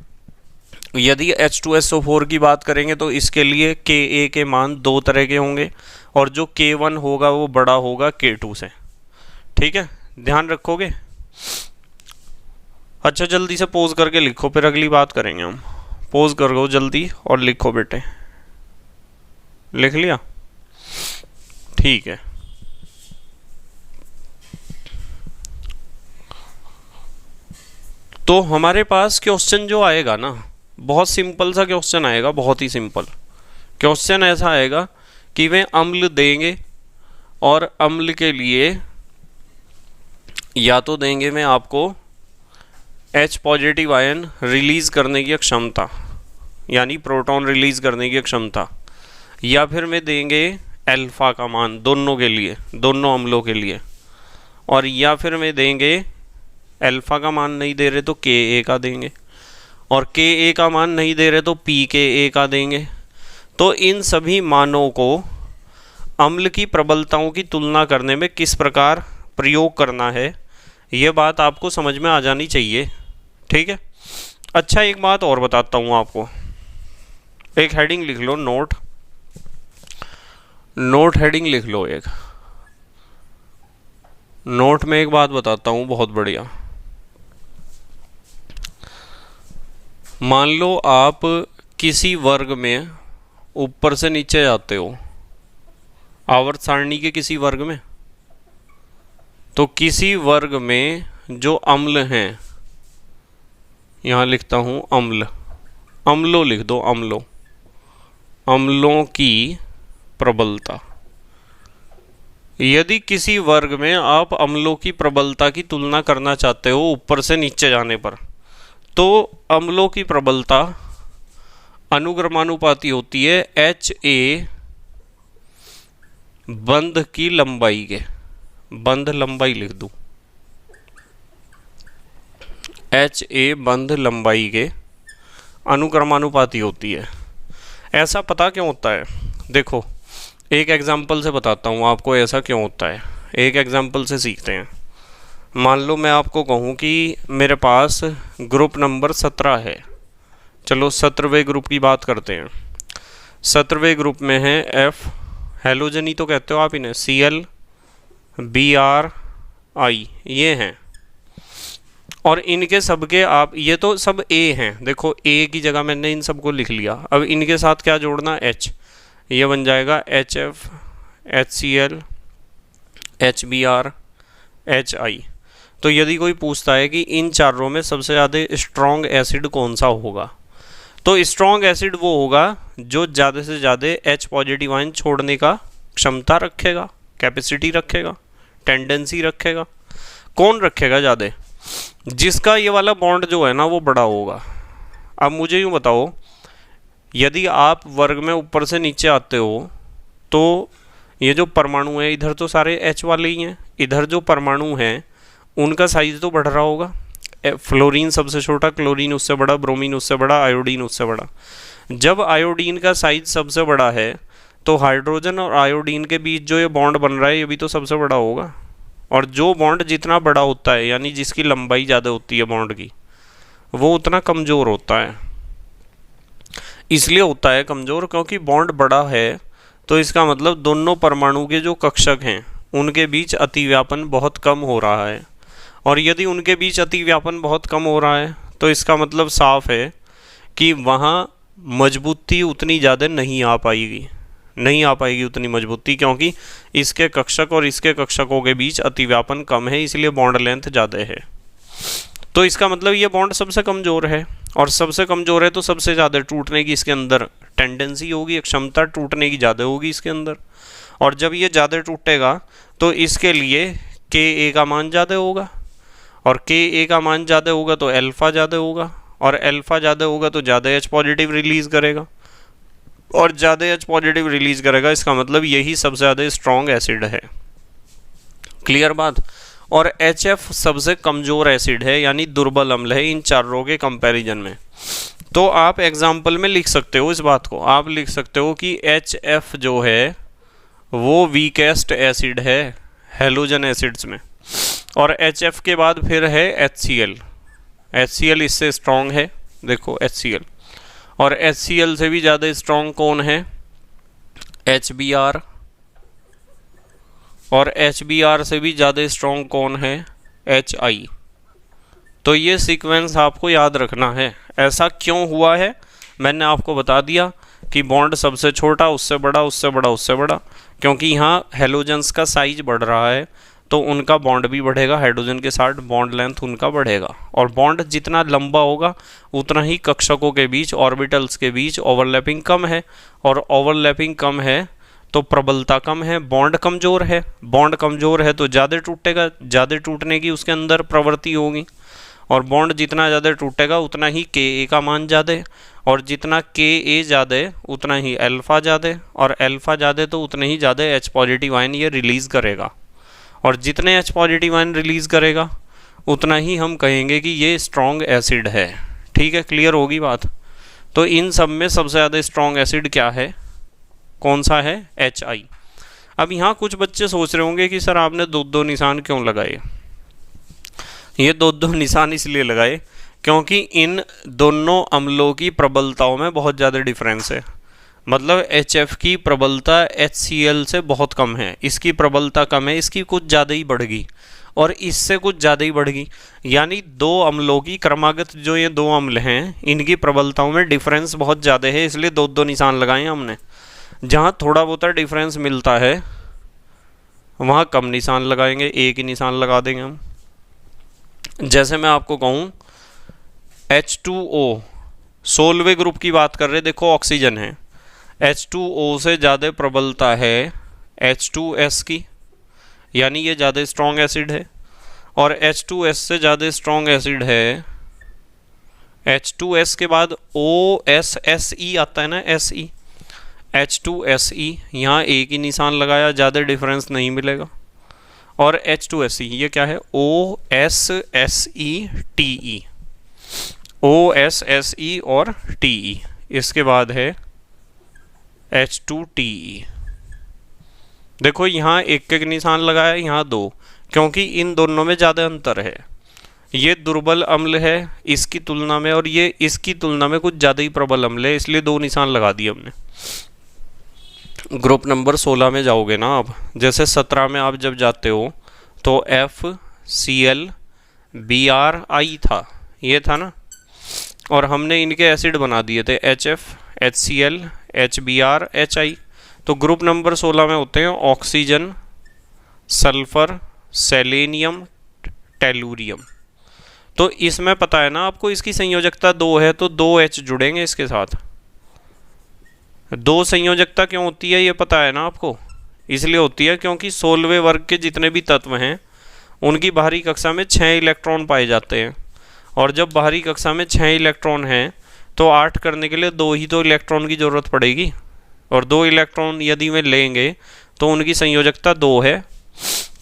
यदि H2SO4 की बात करेंगे तो इसके लिए Ka के मान 2 तरह के होंगे, और जो K1 होगा वो बड़ा होगा K2 से, ठीक है, ध्यान रखोगे। अच्छा, जल्दी से पोज करके लिखो, फिर अगली बात करेंगे हम। पोज करो जल्दी और लिखो बेटे। लिख लिया? ठीक है। तो हमारे पास क्वेश्चन जो आएगा ना, बहुत सिंपल सा क्वेश्चन आएगा, बहुत ही सिंपल क्वेश्चन। ऐसा आएगा कि वे अम्ल देंगे, और अम्ल के लिए या तो देंगे मैं आपको H पॉजिटिव आयन रिलीज़ करने की क्षमता, यानी प्रोटॉन रिलीज़ करने की क्षमता, या फिर में देंगे अल्फ़ा का मान दोनों के लिए, दोनों अम्लों के लिए, और या फिर में देंगे अल्फ़ा का मान नहीं दे रहे तो Ka का देंगे, और Ka का मान नहीं दे रहे तो pKa का देंगे। तो इन सभी मानों को अम्ल की प्रबलताओं की तुलना करने में किस प्रकार प्रयोग करना है, ये बात आपको समझ में आ जानी चाहिए, ठीक है। अच्छा, एक बात और बताता हूँ आपको, एक हेडिंग लिख लो, नोट, नोट हेडिंग लिख लो एक। नोट में एक बात बताता हूँ बहुत बढ़िया। मान लो आप किसी वर्ग में ऊपर से नीचे जाते हो, आवर्त सारणी के किसी वर्ग में, तो किसी वर्ग में जो अम्ल हैं, यहाँ लिखता हूँ अम्ल, अम्लो लिख दो, अम्लो, अम्लों की प्रबलता। यदि किसी वर्ग में आप अम्लों की प्रबलता की तुलना करना चाहते हो ऊपर से नीचे जाने पर, तो अम्लों की प्रबलता अनुक्रमानुपाती होती है HA बंध की लंबाई के, बंध लंबाई लिख दूं, HA बंध लंबाई के अनुक्रमानुपाती होती है। ऐसा पता क्यों होता है? देखो एक एग्जाम्पल से बताता हूँ आपको ऐसा क्यों होता है। एक एग्जाम्पल से सीखते हैं। मान लो मैं आपको कहूँ कि मेरे पास ग्रुप नंबर 17 है। चलो 17वें ग्रुप की बात करते हैं। 17वें ग्रुप में है F, हेलोजन ही तो कहते हो आप इन्हें, Cl Br I, ये हैं। और इनके सबके आप, ये तो सब A हैं, देखो A की जगह मैंने इन सबको लिख लिया। अब इनके साथ क्या जोड़ना, H, ये बन जाएगा HF HCl HBr HI। तो यदि कोई पूछता है कि इन चारों में सबसे ज़्यादा स्ट्रॉन्ग एसिड कौन सा होगा, तो स्ट्रॉन्ग एसिड वो होगा जो ज़्यादा से ज़्यादा H पॉजिटिव आयन छोड़ने का क्षमता रखेगा, कैपेसिटी रखेगा, टेंडेंसी रखेगा। कौन रखेगा ज़्यादा? जिसका ये वाला बॉन्ड जो है ना वो बड़ा होगा। अब मुझे यूँ बताओ, यदि आप वर्ग में ऊपर से नीचे आते हो तो ये जो परमाणु है इधर तो सारे H वाले ही हैं, इधर जो परमाणु हैं उनका साइज तो बढ़ रहा होगा। फ्लोरीन सबसे छोटा, क्लोरीन उससे बड़ा, ब्रोमीन उससे बड़ा, आयोडीन उससे बड़ा। जब आयोडीन का साइज सबसे बड़ा है तो हाइड्रोजन और आयोडीन के बीच जो ये बॉन्ड बन रहा है ये भी तो सबसे बड़ा होगा। और जो बॉन्ड जितना बड़ा होता है, यानी जिसकी लंबाई ज़्यादा होती है बॉन्ड की, वो उतना कमज़ोर होता है। इसलिए होता है कमज़ोर क्योंकि बॉन्ड बड़ा है, तो इसका मतलब दोनों परमाणु के जो कक्षक हैं उनके बीच अतिव्यापन बहुत कम हो रहा है। और यदि उनके बीच अतिव्यापन बहुत कम हो रहा है तो इसका मतलब साफ है कि वहाँ मजबूती उतनी ज़्यादा नहीं आ पाएगी उतनी मजबूती, क्योंकि इसके कक्षक और इसके कक्षकों के बीच अतिव्यापन कम है, इसलिए बॉन्ड लेंथ ज़्यादा है। तो इसका मतलब ये बॉन्ड सबसे कमज़ोर है, और सबसे कमज़ोर है तो सबसे ज़्यादा टूटने की इसके अंदर टेंडेंसी होगी, क्षमता टूटने की ज़्यादा होगी इसके अंदर। और जब ये ज़्यादा टूटेगा तो इसके लिए Ka का मान ज़्यादा होगा, और Ka का मान ज़्यादा होगा तो अल्फ़ा ज़्यादा होगा, और अल्फ़ा ज़्यादा होगा तो ज़्यादा H पॉजिटिव रिलीज़ करेगा, और ज़्यादा H पॉजिटिव रिलीज़ करेगा। इसका मतलब यही सबसे ज़्यादा स्ट्रॉन्ग एसिड है। क्लियर बात? और HF सबसे कमज़ोर एसिड है, यानी दुर्बल अम्ल है इन चारों के कंपैरिजन में। तो आप एग्जाम्पल में लिख सकते हो इस बात को, आप लिख सकते हो कि HF जो है वो वीकेस्ट एसिड है हेलोजन एसिड्स में, और HF के बाद फिर है HCl इससे स्ट्रॉन्ग है, देखो HCl। और HCl से भी ज़्यादा स्ट्रॉन्ग कौन है? HBr। और HBr से भी ज़्यादा स्ट्रॉन्ग कौन है? HI। तो ये सीक्वेंस आपको याद रखना है। ऐसा क्यों हुआ है मैंने आपको बता दिया कि बॉन्ड सबसे छोटा, उससे बड़ा, उससे बड़ा, उससे बड़ा, क्योंकि यहाँ हेलोजन्स का साइज बढ़ रहा है तो उनका बॉन्ड भी बढ़ेगा, हाइड्रोजन के साथ बॉन्ड लेंथ उनका बढ़ेगा। और बॉन्ड जितना लंबा होगा उतना ही कक्षकों के बीच, ऑर्बिटल्स के बीच ओवरलैपिंग कम है, और ओवरलैपिंग कम है तो प्रबलता कम है, बॉन्ड कमज़ोर है। बॉन्ड कमज़ोर है तो ज़्यादा टूटेगा, ज़्यादा टूटने की उसके अंदर प्रवृत्ति होगी, और बॉन्ड जितना ज़्यादा टूटेगा उतना ही Ka का मान ज़्यादा है, और जितना Ka ज़्यादा है उतना ही अल्फ़ा ज़्यादा है, और अल्फ़ा ज़्यादा तो उतने ही ज़्यादा H पॉजिटिव आयन ये रिलीज़ करेगा, और जितने H पॉजिटिव आयन रिलीज़ करेगा उतना ही हम कहेंगे कि ये स्ट्रॉन्ग एसिड है। ठीक है, क्लियर होगी बात? तो इन सब में सबसे ज़्यादा स्ट्रॉन्ग एसिड क्या है, कौन सा है? HI। अब यहाँ कुछ बच्चे सोच रहे होंगे कि सर आपने दो दो निशान क्यों लगाए? ये दो दो निशान इसलिए लगाए क्योंकि इन दोनों अम्लों की प्रबलताओं में बहुत ज़्यादा डिफरेंस है। मतलब HF की प्रबलता HCl से बहुत कम है, इसकी प्रबलता कम है, इसकी कुछ ज़्यादा ही बढ़ गई, और इससे कुछ ज़्यादा ही बढ़ गई। यानी दो अम्लों की क्रमागत जो ये दो अम्ल हैं इनकी प्रबलताओं में डिफरेंस बहुत ज़्यादा है, इसलिए दो दो निशान लगाए हमने। जहाँ थोड़ा बहुत डिफरेंस मिलता है वहाँ कम निशान लगाएंगे, एक ही निशान लगा देंगे हम। जैसे मैं आपको कहूँ H2O 16वें ग्रुप की बात कर रहे, देखो ऑक्सीजन है, H2O से ज़्यादा प्रबलता है H2S की, यानी ये ज़्यादा स्ट्रॉन्ग एसिड है, और H2S से ज़्यादा स्ट्रॉन्ग एसिड है H2S के बाद OSSE आता है ना, SE, H2SE, यहाँ एक ही निशान लगाया, ज़्यादा डिफरेंस नहीं मिलेगा। और H2SE ये क्या है, OSSE OSSE और TE। इसके बाद है H2TE। देखो यहाँ एक एक निशान लगाया, यहाँ दो, क्योंकि इन दोनों में ज़्यादा अंतर है। ये दुर्बल अम्ल है इसकी तुलना में, और ये इसकी तुलना में कुछ ज़्यादा ही प्रबल अम्ल है, इसलिए दो निशान लगा दिए हमने। ग्रुप नंबर 16 में जाओगे ना आप, जैसे 17 में आप जब जाते हो तो FCl था, ये था ना, और हमने इनके एसिड बना दिए थे HF, HCl, HBr, HI। तो ग्रुप नंबर 16 में होते हैं ऑक्सीजन, सल्फर, सेलेनियम, टेलुरियम। तो इसमें पता है ना आपको, इसकी संयोजकता 2 है, तो 2 H जुड़ेंगे इसके साथ। 2 संयोजकता क्यों होती है ये पता है ना आपको, इसलिए होती है क्योंकि 16वें वर्ग के जितने भी तत्व हैं उनकी बाहरी कक्षा में 6 इलेक्ट्रॉन पाए जाते हैं, और जब बाहरी कक्षा में 6 इलेक्ट्रॉन हैं तो 8 करने के लिए 2 ही तो इलेक्ट्रॉन की ज़रूरत पड़ेगी, और 2 इलेक्ट्रॉन यदि वे लेंगे तो उनकी संयोजकता 2 है।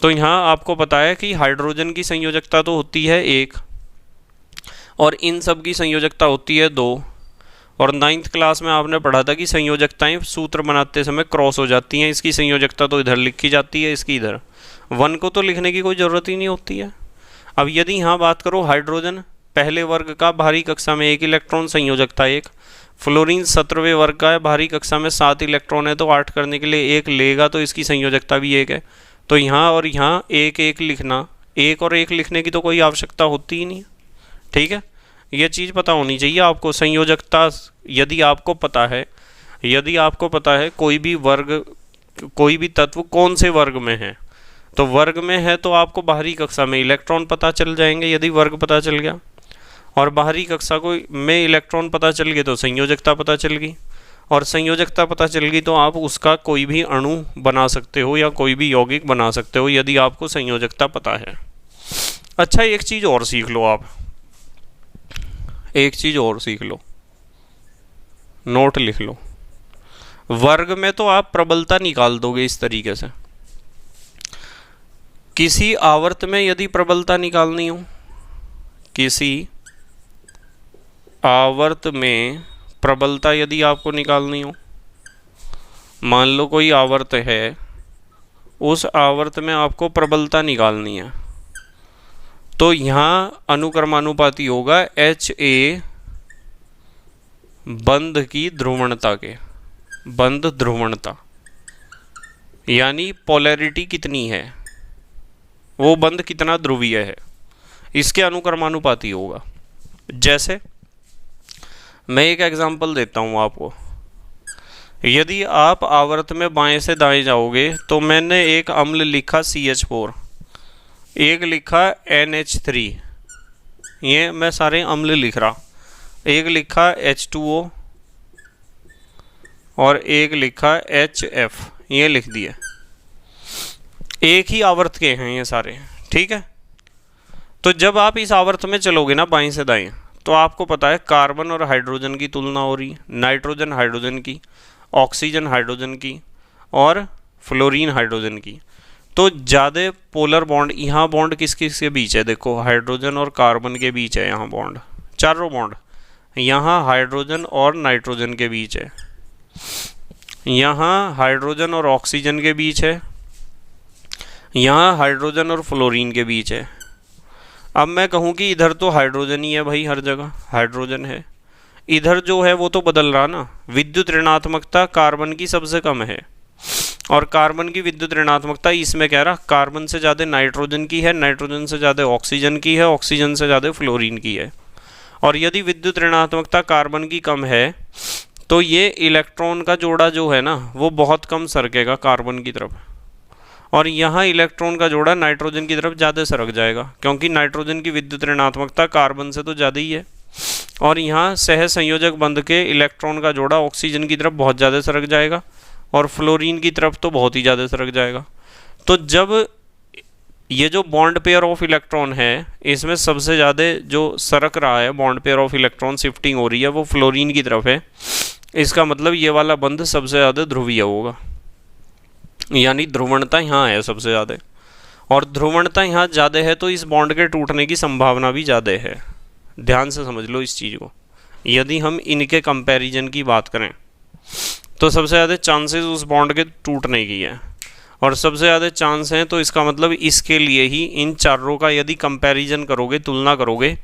तो यहाँ आपको पता है कि हाइड्रोजन की संयोजकता तो होती है 1, और इन सब की संयोजकता होती है 2। और 9th क्लास में आपने पढ़ा था कि संयोजकताएं सूत्र बनाते समय क्रॉस हो जाती हैं, इसकी संयोजकता तो इधर लिखी जाती है, इसकी इधर। 1 को तो लिखने की कोई ज़रूरत ही नहीं होती है। अब यदि यहाँ बात करो हाइड्रोजन पहले वर्ग का, बाहरी कक्षा में 1 इलेक्ट्रॉन, संयोजकता 1। फ्लोरीन 17वें वर्ग का है, बाहरी कक्षा में 7 इलेक्ट्रॉन है, तो 8 करने के लिए 1 लेगा, तो इसकी संयोजकता भी 1 है। तो यहाँ और यहाँ 1 1 लिखना, 1 और 1 लिखने की तो कोई आवश्यकता होती ही नहीं, ठीक है। ये चीज़ पता होनी चाहिए आपको। संयोजकता यदि आपको पता है कोई भी वर्ग, कोई भी तत्व कौन से वर्ग में है, तो वर्ग में है तो आपको बाहरी कक्षा में इलेक्ट्रॉन पता चल जाएंगे यदि वर्ग पता चल गया, और बाहरी कक्षा को में इलेक्ट्रॉन पता चल गए तो संयोजकता पता चल गई, और संयोजकता पता चल गई तो आप उसका कोई भी अणु बना सकते हो या कोई भी यौगिक बना सकते हो यदि आपको संयोजकता पता है। अच्छा, एक चीज़ और सीख लो आप, एक चीज़ और सीख लो, नोट लिख लो। वर्ग में तो आप प्रबलता निकाल दोगे इस तरीके से। किसी आवर्त में यदि प्रबलता निकालनी हो, किसी आवर्त में प्रबलता यदि आपको निकालनी हो, मान लो कोई आवर्त है, उस आवर्त में आपको प्रबलता निकालनी है, तो यहाँ अनुक्रमानुपाती होगा HA बंध की ध्रुवणता के, बंध ध्रुवणता यानी पोलैरिटी कितनी है, वो बंध कितना ध्रुवीय है, इसके अनुक्रमानुपाती होगा। जैसे मैं एक एग्जांपल देता हूँ आपको, यदि आप आवर्त में बाएं से दाएं जाओगे तो मैंने एक अम्ल लिखा CH4, एक लिखा NH3, ये मैं सारे अम्ल लिख रहा, एक लिखा H2O और एक लिखा HF, ये लिख दिए। एक ही आवर्त के हैं ये सारे, ठीक है। तो जब आप इस आवर्त में चलोगे ना बाएं से दाएं, तो आपको पता है कार्बन और हाइड्रोजन की तुलना हो रही है, नाइट्रोजन हाइड्रोजन की, ऑक्सीजन हाइड्रोजन की, और फ्लोरीन हाइड्रोजन की। तो ज़्यादा पोलर बॉन्ड, यहाँ बॉन्ड किस किस के बीच है, देखो हाइड्रोजन और कार्बन के बीच है, यहाँ बॉन्ड, चारों बॉन्ड, यहाँ हाइड्रोजन और नाइट्रोजन के बीच है, यहाँ हाइड्रोजन और ऑक्सीजन के बीच है, यहाँ हाइड्रोजन और फ्लोरीन के बीच है। अब मैं कहूँ कि इधर तो हाइड्रोजन ही है भाई, हर जगह हाइड्रोजन है, इधर जो है वो तो बदल रहा ना, विद्युत ऋणात्मकता कार्बन की सबसे कम है, और कार्बन की विद्युत ऋणात्मकता इसमें कह रहा कार्बन से ज़्यादा नाइट्रोजन की है, नाइट्रोजन से ज़्यादा ऑक्सीजन की है, ऑक्सीजन से ज़्यादा फ्लोरीन की है। और यदि विद्युत ऋणात्मकता कार्बन की कम है तो ये इलेक्ट्रॉन का जोड़ा जो है ना वो बहुत कम सरकेगा कार्बन की तरफ, और यहाँ इलेक्ट्रॉन का जोड़ा नाइट्रोजन की तरफ ज़्यादा सरक जाएगा, क्योंकि नाइट्रोजन की विद्युत ऋणात्मकता कार्बन से तो ज़्यादा ही है। और यहाँ सह संयोजक बंध के इलेक्ट्रॉन का जोड़ा ऑक्सीजन की तरफ बहुत ज़्यादा सरक जाएगा और फ्लोरीन की तरफ तो बहुत ही ज़्यादा सरक जाएगा। तो जब ये जो बॉन्ड पेयर ऑफ इलेक्ट्रॉन है इसमें सबसे ज़्यादा जो सरक रहा है, bond pair of electron shifting हो रही है, वो फ्लोरीन की तरफ है। इसका मतलब ये वाला बंध सबसे ज़्यादा ध्रुवीय होगा, यानी ध्रुवणता यहाँ है सबसे ज़्यादा, और ध्रुवणता यहाँ ज़्यादा है तो इस बॉन्ड के टूटने की संभावना भी ज़्यादा है। ध्यान से समझ लो इस चीज़ को। यदि हम इनके कंपैरिजन की बात करें तो सबसे ज़्यादा चांसेस उस बॉन्ड के टूटने की है और सबसे ज़्यादा चांस हैं, तो इसका मतलब इसके लिए ही इन चारों का यदि कंपैरिजन करोगे, तुलना करोगे,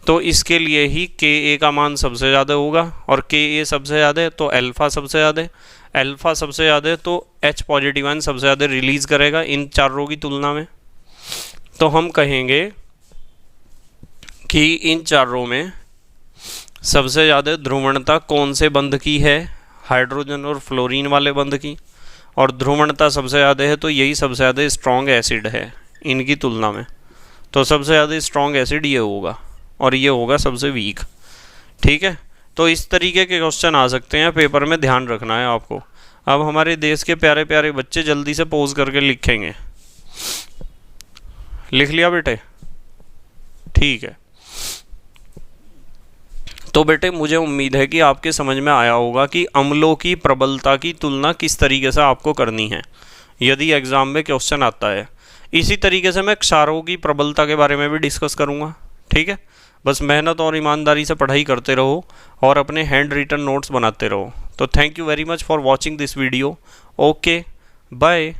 तो इसके लिए ही Ka का मान सबसे ज़्यादा होगा और Ka सबसे ज़्यादा है तो अल्फ़ा सबसे ज़्यादा है, अल्फ़ा सबसे ज़्यादा है तो H पॉजिटिव आयन सबसे ज़्यादा रिलीज़ करेगा इन चारों की तुलना में। तो हम कहेंगे कि इन चारों में सबसे ज़्यादा ध्रुवणता कौन से बंध की है, हाइड्रोजन और फ्लोरीन वाले बंध की, और ध्रुवणता सबसे ज़्यादा है तो यही सबसे ज़्यादा स्ट्रॉन्ग एसिड है इनकी तुलना में। तो सबसे ज़्यादा स्ट्रॉन्ग एसिड ये होगा और ये होगा सबसे वीक। ठीक है, तो इस तरीके के क्वेश्चन आ सकते हैं पेपर में, ध्यान रखना है आपको। अब हमारे देश के प्यारे प्यारे बच्चे जल्दी से पोज करके लिखेंगे। लिख लिया बेटे? ठीक है, तो बेटे मुझे उम्मीद है कि आपके समझ में आया होगा कि अम्लों की प्रबलता की तुलना किस तरीके से आपको करनी है यदि एग्ज़ाम में क्वेश्चन आता है। इसी तरीके से मैं क्षारों की प्रबलता के बारे में भी डिस्कस करूँगा। ठीक है, बस मेहनत और ईमानदारी से पढ़ाई करते रहो और अपने हैंड रिटन नोट्स बनाते रहो। तो thank you very much for watching this video. Okay, bye.